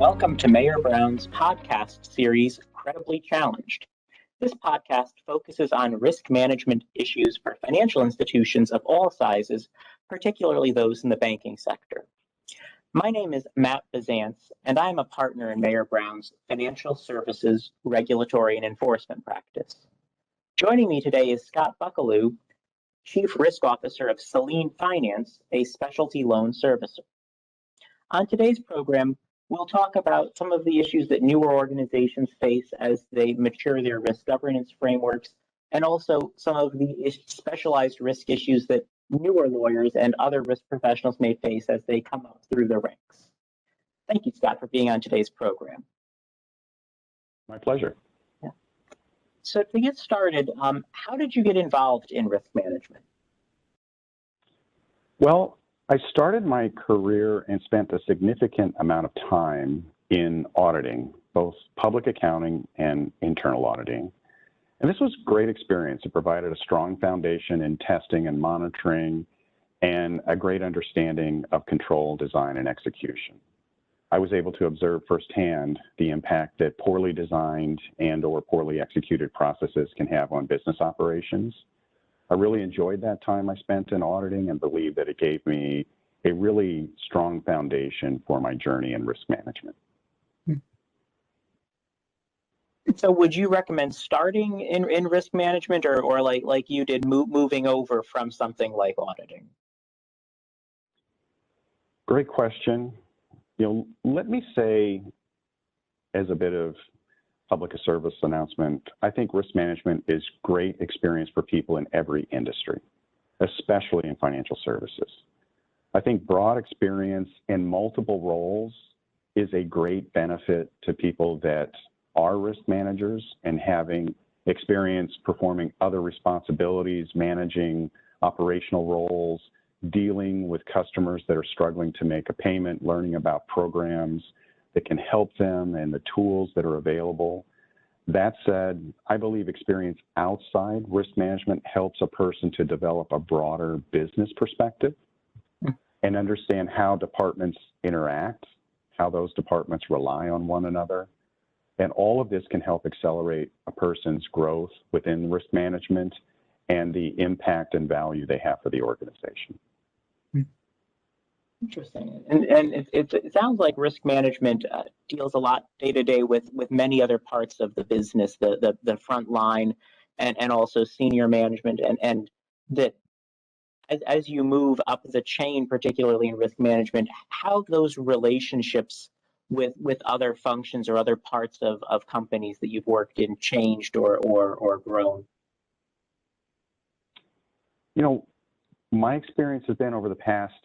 Welcome to Mayor Brown's podcast series, Credibly Challenged. This podcast focuses on risk management issues for financial institutions of all sizes, particularly those in the banking sector. My name is Matt Bisanz, and I'm a partner in Mayor Brown's Financial Services Regulatory and Enforcement Practice. Joining me today is Scott Buckalew, Chief Risk Officer of Selene Finance, a specialty loan servicer. On today's program, we'll talk about some of the issues that newer organizations face as they mature their risk governance frameworks, and also some of the specialized risk issues that newer lawyers and other risk professionals may face as they come up through the ranks. Thank you, Scott, for being on today's program. My pleasure. Yeah. So to get started, how did you get involved in risk management? Well, I started my career and spent a significant amount of time in auditing, both public accounting and internal auditing. And this was a great experience. It provided a strong foundation in testing and monitoring and a great understanding of control, design, and execution. I was able to observe firsthand the impact that poorly designed and/or poorly executed processes can have on business operations. I really enjoyed that time I spent in auditing and believe that it gave me a really strong foundation for my journey in risk management. So would you recommend starting in risk management or like you did moving over from something like auditing? Great question. Let me say, as a bit of public service announcement, I think risk management is great experience for people in every industry, especially in financial services. I think broad experience in multiple roles is a great benefit to people that are risk managers and having experience performing other responsibilities, managing operational roles, dealing with customers that are struggling to make a payment, learning about programs that can help them and the tools that are available. That said, I believe experience outside risk management helps a person to develop a broader business perspective and understand how departments interact, how those departments rely on one another. And all of this can help accelerate a person's growth within risk management and the impact and value they have for the organization. Interesting. And it sounds like risk management deals a lot day to day with many other parts of the business, the front line and also senior management, and that as you move up the chain, particularly in risk management, how those relationships with other functions or other parts of companies that you've worked in changed or grown? My experience has been over the past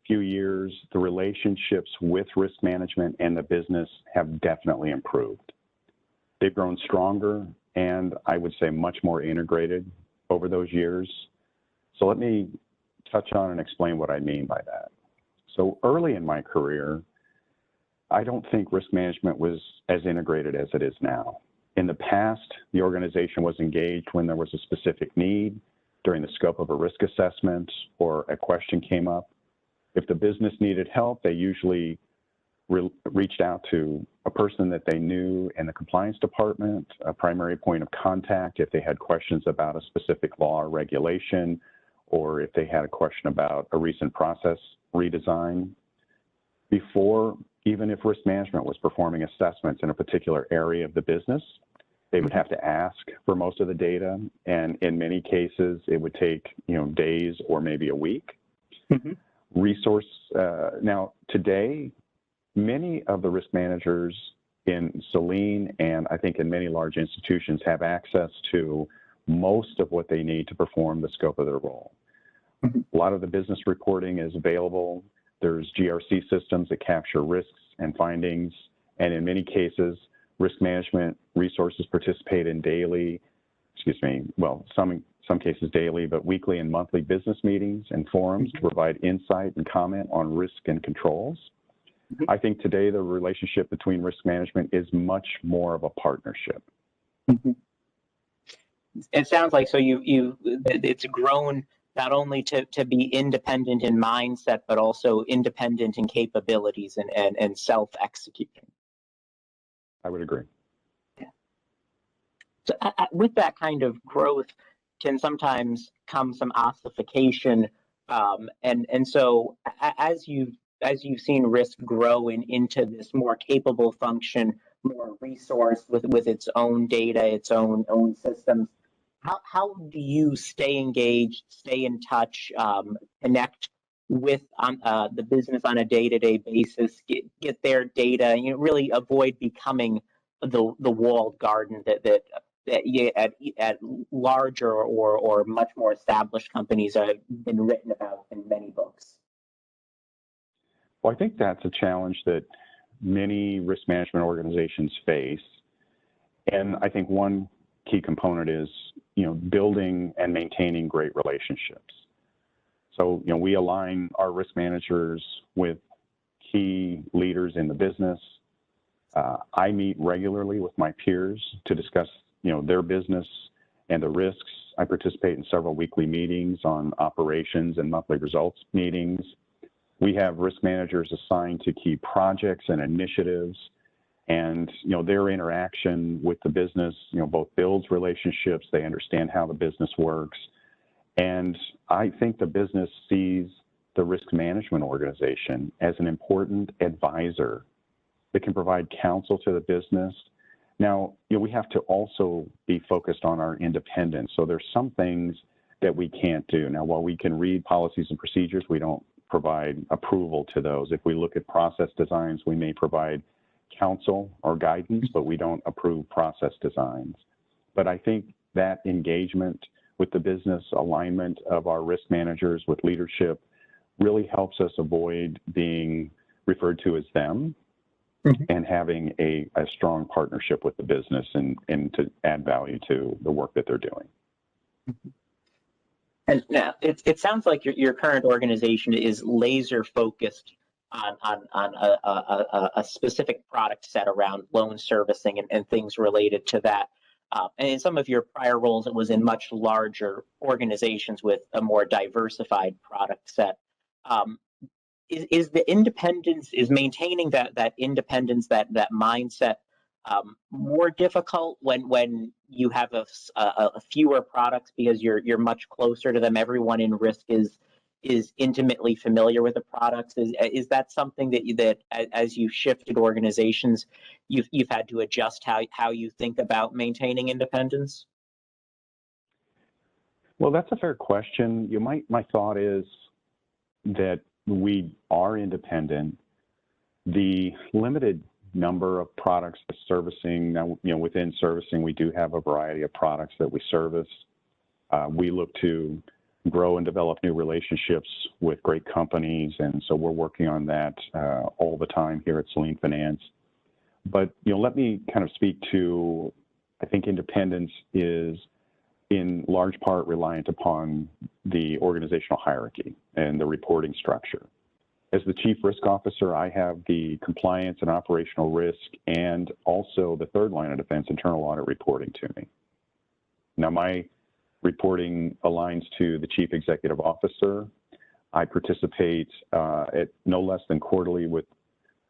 few years, the relationships with risk management and the business have definitely improved. They've grown stronger and I would say much more integrated over those years. So let me touch on and explain what I mean by that. So early in my career, I don't think risk management was as integrated as it is now. In the past, the organization was engaged when there was a specific need during the scope of a risk assessment or a question came up. If the business needed help, they usually reached out to a person that they knew in the compliance department, a primary point of contact if they had questions about a specific law or regulation, or if they had a question about a recent process redesign. Before, even if risk management was performing assessments in a particular area of the business, they would have to ask for most of the data, and in many cases, it would take days or maybe a week. Now, today, many of the risk managers in Selene and I think in many large institutions have access to most of what they need to perform the scope of their role. A lot of the business reporting is available. There's GRC systems that capture risks and findings, and in many cases, risk management resources participate in some cases daily, but weekly and monthly business meetings and forums to provide insight and comment on risk and controls. I think today the relationship between risk management is much more of a partnership. It sounds like it's grown not only to be independent in mindset, but also independent in capabilities and self-executing. I would agree. So with that kind of growth can sometimes come some ossification, and so as you've seen risk grow into this more capable function, more resource with its own data, its own systems. How do you stay engaged, stay in touch, connect with the business on a day-to-day basis, get their data, really avoid becoming the walled garden at larger or much more established companies have been written about in many books? Well, I think that's a challenge that many risk management organizations face. And I think one key component is, building and maintaining great relationships. So, we align our risk managers with key leaders in the business. I meet regularly with my peers to discuss, their business and the risks. I participate in several weekly meetings on operations and monthly results meetings. We have risk managers assigned to key projects and initiatives, and their interaction with the business, both builds relationships. They understand how the business works, and I think the business sees the risk management organization as an important advisor that can provide counsel to the business. Now, we have to also be focused on our independence. So there's some things that we can't do. Now, while we can read policies and procedures, we don't provide approval to those. If we look at process designs, we may provide counsel or guidance, but we don't approve process designs. But I think that engagement with the business, alignment of our risk managers with leadership, really helps us avoid being referred to as them. Mm-hmm. And having a strong partnership with the business and to add value to the work that they're doing. Mm-hmm. And now it sounds like your current organization is laser focused on a specific product set around loan servicing and things related to that. And in some of your prior roles, it was in much larger organizations with a more diversified product set. Is the independence, is maintaining that independence, that mindset more difficult when you have a fewer products because you're much closer to them? Everyone in risk is intimately familiar with the products. Is that something that as you shifted organizations, you've had to adjust how you think about maintaining independence? Well, that's a fair question. My thought is that we are independent. The limited number of products for servicing, now, within servicing, we do have a variety of products that we service. We look to grow and develop new relationships with great companies, and so we're working on that all the time here at Selene Finance. But, let me kind of speak to, I think independence is in large part reliant upon the organizational hierarchy and the reporting structure. As the Chief Risk Officer, I have the compliance and operational risk and also the third line of defense, internal audit, reporting to me. Now, my reporting aligns to the Chief Executive Officer. I participate at no less than quarterly with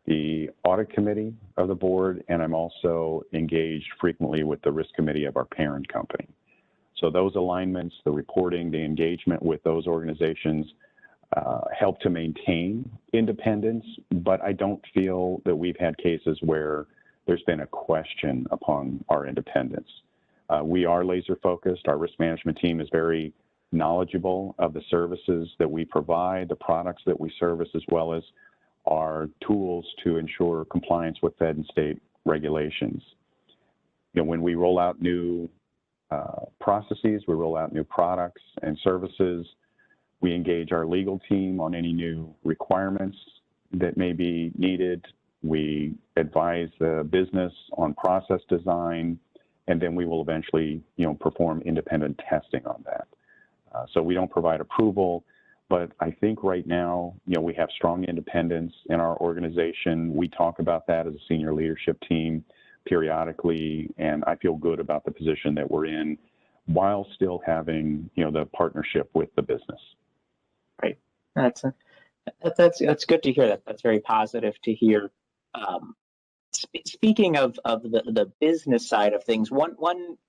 the Audit Committee of the board, and I'm also engaged frequently with the Risk Committee of our parent company. So those alignments, the reporting, the engagement with those organizations help to maintain independence, but I don't feel that we've had cases where there's been a question upon our independence. We are laser focused. Our risk management team is very knowledgeable of the services that we provide, the products that we service, as well as our tools to ensure compliance with Fed and state regulations. When we roll out new processes, we roll out new products and services, we engage our legal team on any new requirements that may be needed. We advise the business on process design, and then we will eventually, perform independent testing on that. So we don't provide approval, but I think right now, we have strong independence in our organization. We talk about that as a senior leadership team periodically, and I feel good about the position that we're in while still having, the partnership with the business. Right. That's good to hear. That's very positive to hear. Speaking of the business side of things, one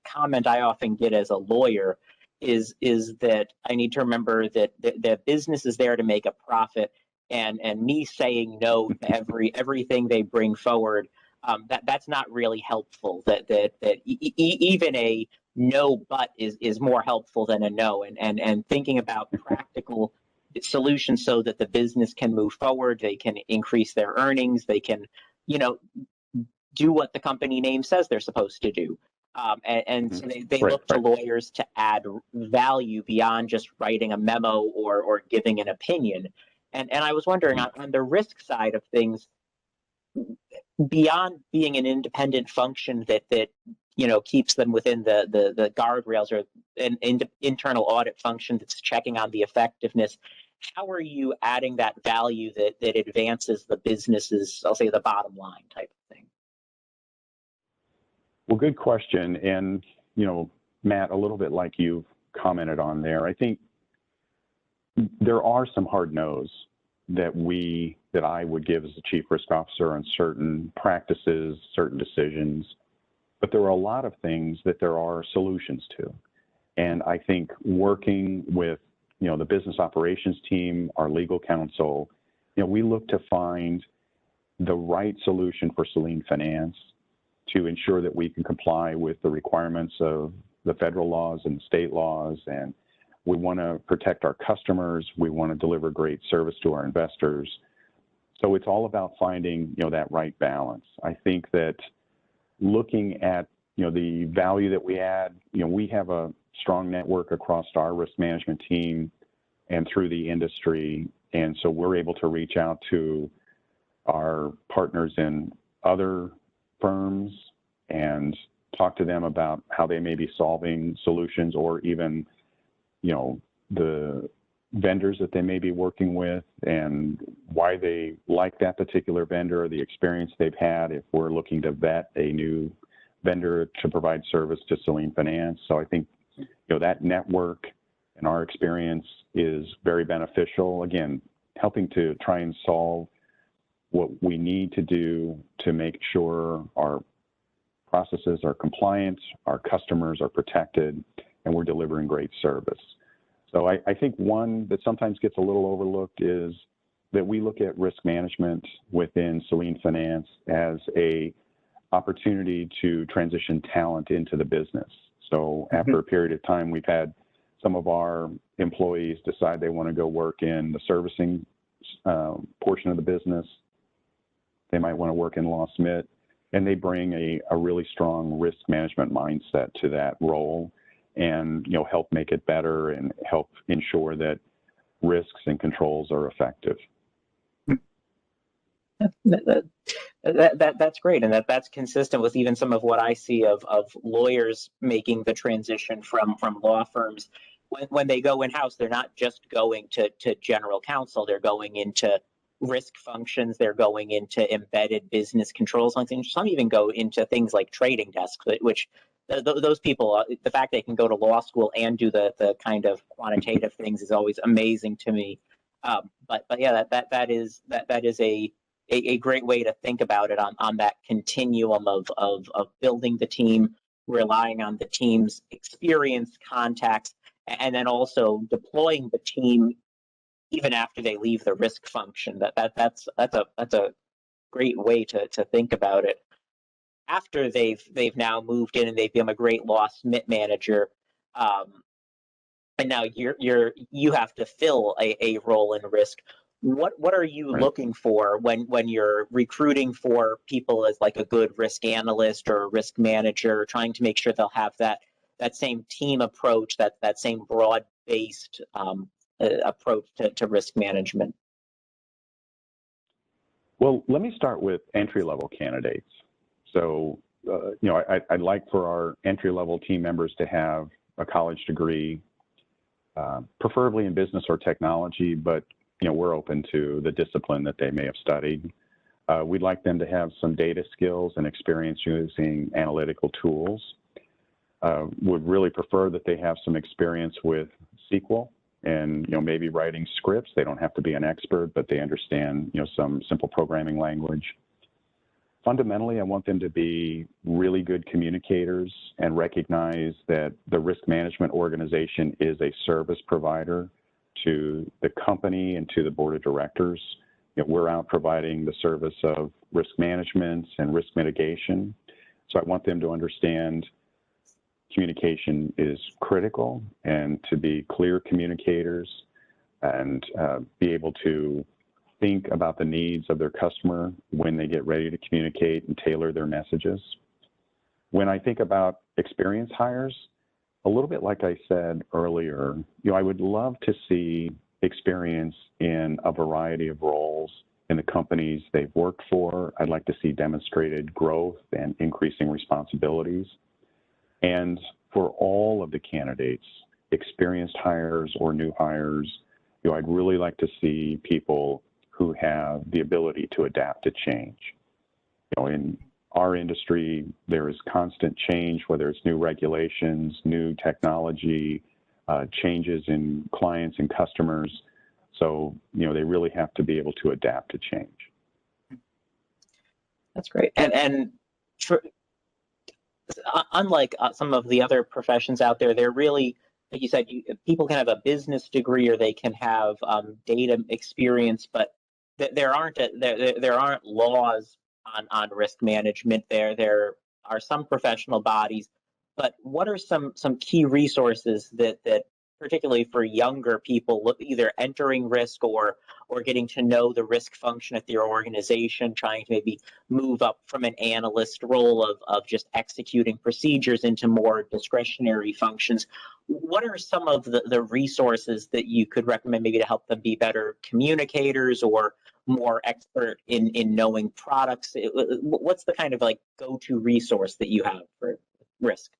comment I often get as a lawyer is that I need to remember that the business is there to make a profit, and me saying no to everything they bring forward, that's not really helpful. Even a no but is more helpful than a no, and thinking about practical solutions so that the business can move forward, they can increase their earnings, they can, you know, do what the company name says they're supposed to do. And so they look to lawyers to add value beyond just writing a memo or giving an opinion. And I was wondering, on the risk side of things, beyond being an independent function that keeps them within the guardrails, or an internal audit function that's checking on the effectiveness, how are you adding that value that advances the business's, I'll say, the bottom line type of thing? Well, good question. And, Matt, a little bit like you've commented on there, I think there are some hard no's that I would give as the chief risk officer on certain practices, certain decisions, but there are a lot of things that there are solutions to. And I think working with, the business operations team, our legal counsel, we look to find the right solution for Selene Finance to ensure that we can comply with the requirements of the federal laws and state laws. And we want to protect our customers. We want to deliver great service to our investors. So it's all about finding, that right balance. I think that looking at, the value that we add, we have a strong network across our risk management team and through the industry. And so we're able to reach out to our partners in other firms and talk to them about how they may be solving solutions, or even, the vendors that they may be working with and why they like that particular vendor, or the experience they've had if we're looking to vet a new vendor to provide service to Selene Finance. So I think, that network and our experience is very beneficial. Again, helping to try and solve what we need to do to make sure our processes are compliant, our customers are protected, and we're delivering great service. So I think one that sometimes gets a little overlooked is that we look at risk management within Selene Finance as a opportunity to transition talent into the business. So after a period of time, we've had some of our employees decide they want to go work in the servicing portion of the business. They might want to work in Law Smith, and they bring a really strong risk management mindset to that role, and help make it better and help ensure that risks and controls are effective. That's great, and that's consistent with even some of what I see of lawyers making the transition from law firms. When they go in-house, they're not just going to general counsel, they're going into risk functions, they're going into embedded business controls on things. Some even go into things like trading desks, which those people, the fact they can go to law school and do the kind of quantitative things is always amazing to me. But yeah, that is a great way to think about it on that continuum of building the team, relying on the team's experience, contacts, and then also deploying the team even after they leave the risk function. That's a great way to think about it. After they've now moved in and they've become a great law SMIT manager, and now you have to fill a role in risk. What are you looking for when you're recruiting for people as like a good risk analyst or risk manager, trying to make sure they'll have that same team approach, that same broad-based approach to risk management? Well, let me start with entry-level candidates. So, I'd like for our entry-level team members to have a college degree, preferably in business or technology, but we're open to the discipline that they may have studied. We'd like them to have some data skills and experience using analytical tools. Would really prefer that they have some experience with SQL and maybe writing scripts. They don't have to be an expert, but they understand some simple programming language. Fundamentally, I want them to be really good communicators and recognize that the risk management organization is a service provider to the company and to the board of directors. We're out providing the service of risk management and risk mitigation. So I want them to understand communication is critical and to be clear communicators and be able to think about the needs of their customer when they get ready to communicate and tailor their messages. When I think about experienced hires, a little bit like I said earlier, I would love to see experience in a variety of roles in the companies they've worked for. I'd like to see demonstrated growth and increasing responsibilities. And for all of the candidates, experienced hires or new hires, I'd really like to see people who have the ability to adapt to change. In our industry, there is constant change, whether it's new regulations, new technology, changes in clients and customers. So, they really have to be able to adapt to change. That's great. And unlike some of the other professions out there, they're really, like you said, people can have a business degree or they can have data experience, but there aren't laws on risk management. There are some professional bodies, but what are some key resources that particularly for younger people either entering risk or getting to know the risk function at their organization, trying to maybe move up from an analyst role of just executing procedures into more discretionary functions? What are some of the resources that you could recommend maybe to help them be better communicators or more expert in knowing products? What's the kind of go-to resource that you have for risk?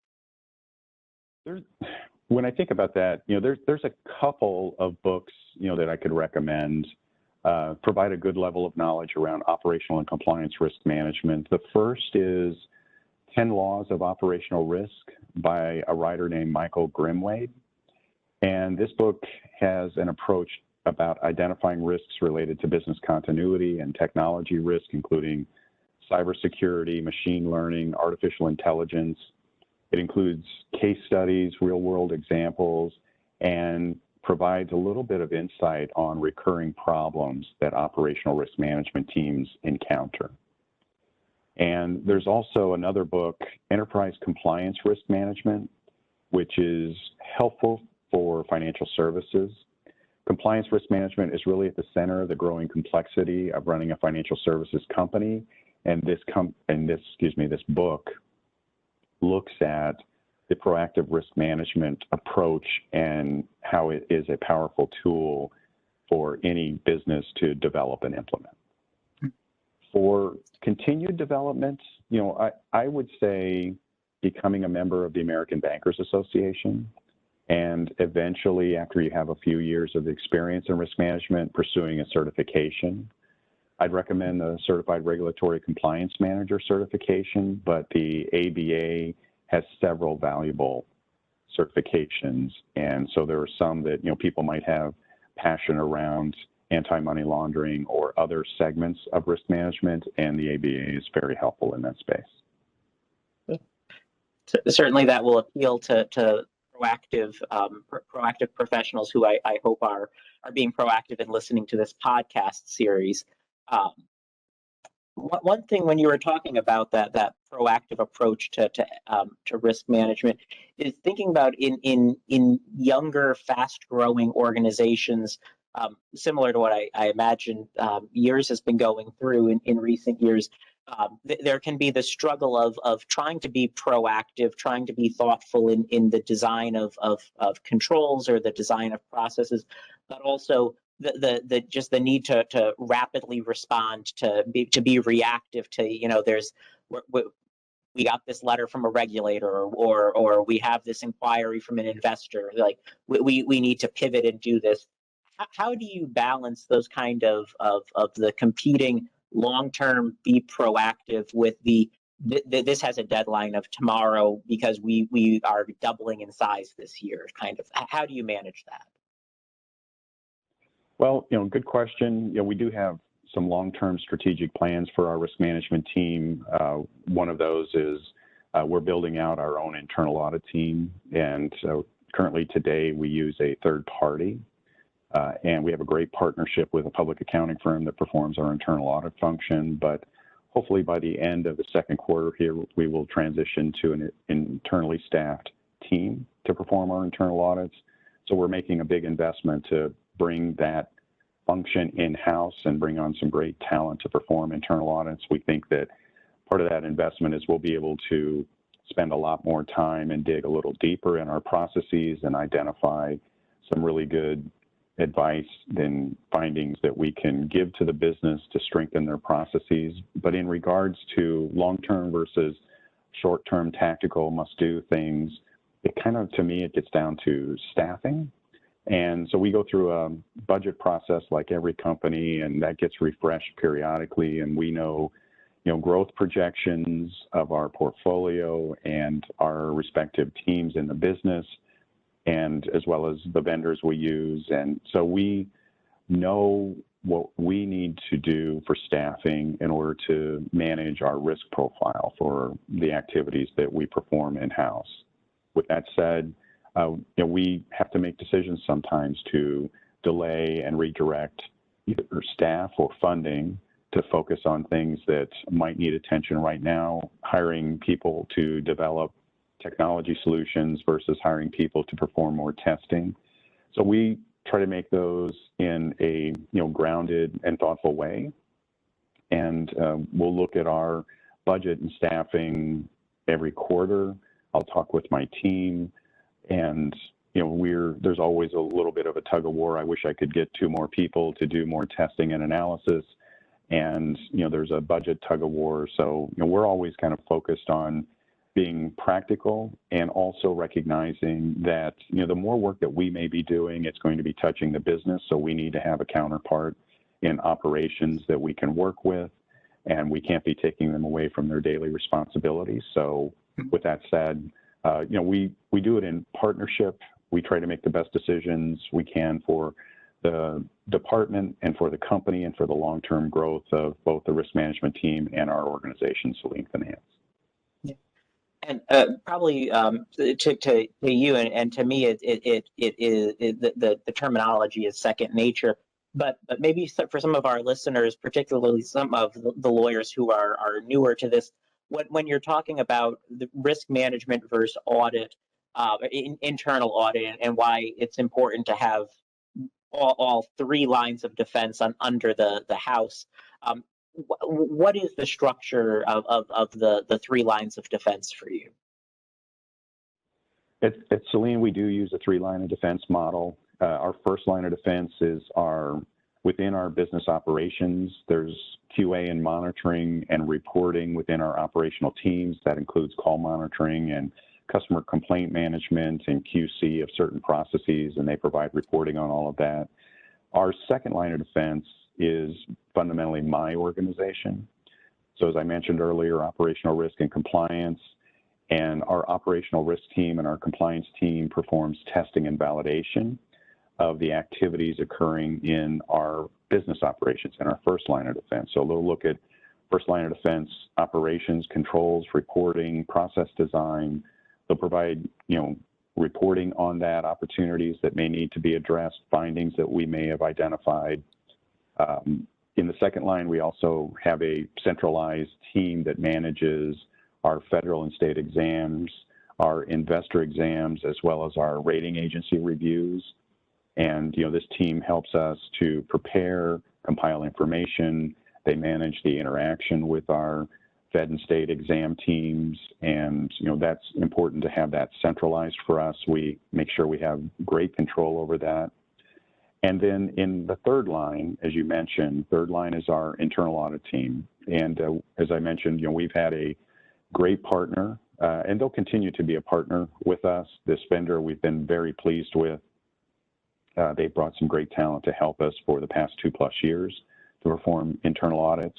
When I think about that, there's a couple of books, that I could recommend, provide a good level of knowledge around operational and compliance risk management. The first is 10 Laws of Operational Risk by a writer named Michael Grimwade. And this book has an approach about identifying risks related to business continuity and technology risk, including cybersecurity, machine learning, artificial intelligence. It includes case studies, real-world examples, and provides a little bit of insight on recurring problems that operational risk management teams encounter. And there's also another book, Enterprise Compliance Risk Management, which is helpful for financial services. Compliance risk management is really at the center of the growing complexity of running a financial services company. And this book looks at the proactive risk management approach and how it is a powerful tool for any business to develop and implement. For continued development, I would say becoming a member of the American Bankers Association, and eventually, after you have a few years of experience in risk management, pursuing a certification. I'd recommend the Certified Regulatory Compliance Manager certification, but the ABA has several valuable certifications. And so there are some that, people might have passion around anti-money laundering or other segments of risk management, and the ABA is very helpful in that space. Certainly that will appeal to proactive professionals who I hope are being proactive in listening to this podcast series. One thing when you were talking about that proactive approach to risk management is thinking about in younger, fast-growing organizations, similar to what I imagine yours has been going through in recent years. There can be the struggle of trying to be proactive, trying to be thoughtful in the design of controls or the design of processes, but also the need to rapidly respond, to be reactive to, we got this letter from a regulator or we have this inquiry from an investor, we need to pivot and do this. How do you balance those kind of the competing long-term be proactive with this has a deadline of tomorrow because we are doubling in size this year, kind of? How do you manage that? Well, good question. We do have some long-term strategic plans for our risk management team. One of those is we're building out our own internal audit team. And currently today we use a third party. And we have a great partnership with a public accounting firm that performs our internal audit function. But hopefully by the end of the second quarter here, we will transition to an internally staffed team to perform our internal audits. So we're making a big investment to bring that function in-house and bring on some great talent to perform internal audits. We think that part of that investment is we'll be able to spend a lot more time and dig a little deeper in our processes and identify some really good advice and findings that we can give to the business to strengthen their processes. But in regards to long-term versus short-term tactical must-do things, it kind of, to me, it gets down to staffing. And so we go through a budget process like every company, and that gets refreshed periodically. And we know, growth projections of our portfolio and our respective teams in the business, and as well as the vendors we use. And so we know what we need to do for staffing in order to manage our risk profile for the activities that we perform in-house. With that said, we have to make decisions sometimes to delay and redirect either staff or funding to focus on things that might need attention right now, hiring people to develop technology solutions versus hiring people to perform more testing. So we try to make those in a grounded and thoughtful way. And we'll look at our budget and staffing every quarter. I'll talk with my team, and there's always a little bit of a tug of war. I wish I could get 2 more people to do more testing and analysis, and there's a budget tug of war. So we're always kind of focused on being practical and also recognizing that the more work that we may be doing, it's going to be touching the business. So we need to have a counterpart in operations that we can work with, and we can't be taking them away from their daily responsibilities. So with that said, we do it in partnership. We try to make the best decisions we can for the department and for the company and for the long-term growth of both the risk management team and our organization, Selene Finance. Yeah. And probably to you and to me, it is the terminology is second nature. But maybe for some of our listeners, particularly some of the lawyers who are newer to this, when you're talking about the risk management versus audit, internal audit, and why it's important to have all 3 lines of defense under the house, what is the structure of the 3 lines of defense for you? At Selene, we do use a 3-line of defense model. Our first line of defense is within our business operations. There's QA and monitoring and reporting within our operational teams. That includes call monitoring and customer complaint management and QC of certain processes, and they provide reporting on all of that. Our second line of defense is fundamentally my organization. So as I mentioned earlier, operational risk and compliance, and our operational risk team and our compliance team performs testing and validation of the activities occurring in our business operations in our first line of defense. So they'll look at first line of defense operations, controls, reporting, process design. They'll provide, reporting on that, opportunities that may need to be addressed, findings that we may have identified. In the second line, we also have a centralized team that manages our federal and state exams, our investor exams, as well as our rating agency reviews. And, this team helps us to prepare, compile information. They manage the interaction with our Fed and state exam teams. And, that's important to have that centralized for us. We make sure we have great control over that. And then in the third line, as you mentioned, third line is our internal audit team. And as I mentioned, we've had a great partner, and they'll continue to be a partner with us. This vendor we've been very pleased with. They brought some great talent to help us for the past 2+ years to perform internal audits.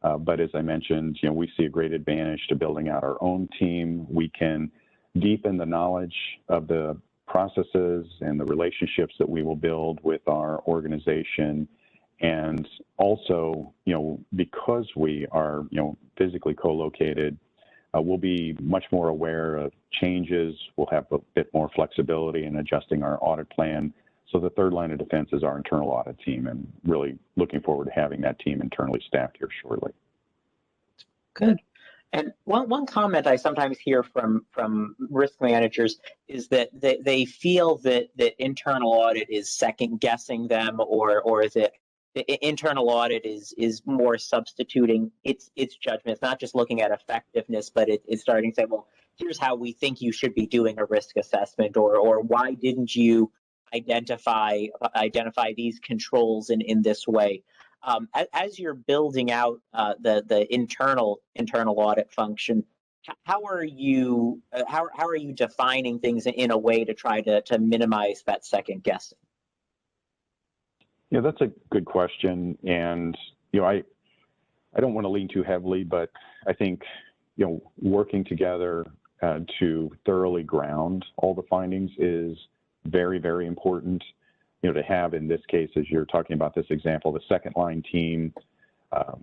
But as I mentioned, we see a great advantage to building out our own team. We can deepen the knowledge of the processes and the relationships that we will build with our organization And also, because we are, physically co-located, we'll be much more aware of changes. We'll have a bit more flexibility in adjusting our audit plan. So the third line of defense is our internal audit team, and really looking forward to having that team internally staffed here shortly. Good. And one comment I sometimes hear from risk managers is that they feel that internal audit is second guessing them, or is it internal audit is more substituting its judgment. It's not just looking at effectiveness, but it's starting to say, well, here's how we think you should be doing a risk assessment, or why didn't you identify these controls in this way. As you're building out the internal audit function, how are you defining things in a way to try to minimize that second guessing? Yeah, that's a good question, and I don't want to lean too heavily, but I think working together to thoroughly ground all the findings is very, very important. To have, in this case, as you're talking about this example, the second line team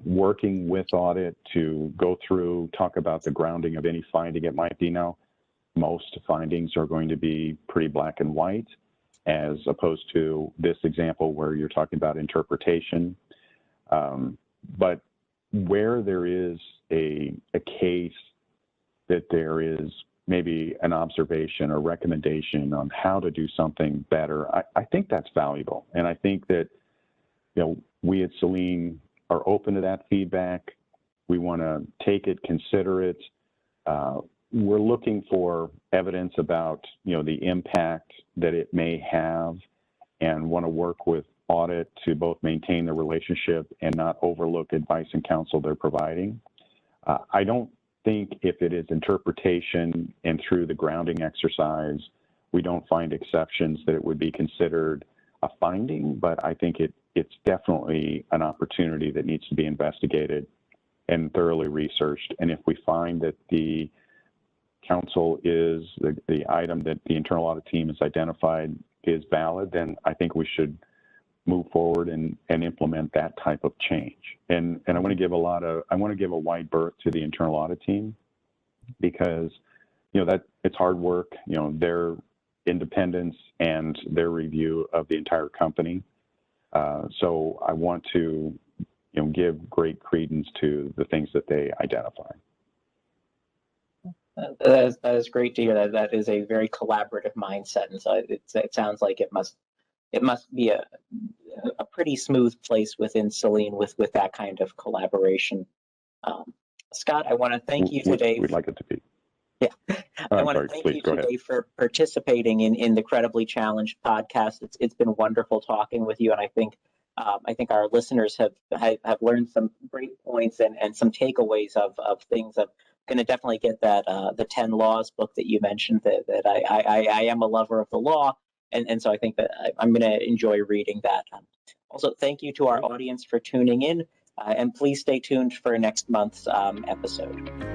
working with audit to go through, talk about the grounding of any finding it might be. Now, most findings are going to be pretty black and white, as opposed to this example where you're talking about interpretation. But where there is a case that there is maybe an observation or recommendation on how to do something better, I think that's valuable. And I think that, we at Selene are open to that feedback. We want to take it, consider it. We're looking for evidence about, the impact that it may have, and want to work with audit to both maintain the relationship and not overlook advice and counsel they're providing. I don't think if it is interpretation and through the grounding exercise, we don't find exceptions that it would be considered a finding, but I think it's definitely an opportunity that needs to be investigated and thoroughly researched. And if we find that the counsel is the item that the internal audit team has identified is valid, then I think we should move forward and implement that type of change. And I want to give a wide berth to the internal audit team, because that it's hard work, their independence and their review of the entire company. So I want to give great credence to the things that they identify. That is great to hear. That is a very collaborative mindset, and so it sounds like it must be a pretty smooth place within Selene with that kind of collaboration. Scott, I want to thank you today. We'd like it to be. Yeah, I want to thank you today for participating in the Credibly Challenged podcast. It's been wonderful talking with you, and I think our listeners have learned some great points and some takeaways of things. I'm going to definitely get that the 10 Laws book that you mentioned. That I am a lover of the law. And so I think that I'm going to enjoy reading that. Also, thank you to our audience for tuning in, and please stay tuned for next month's episode.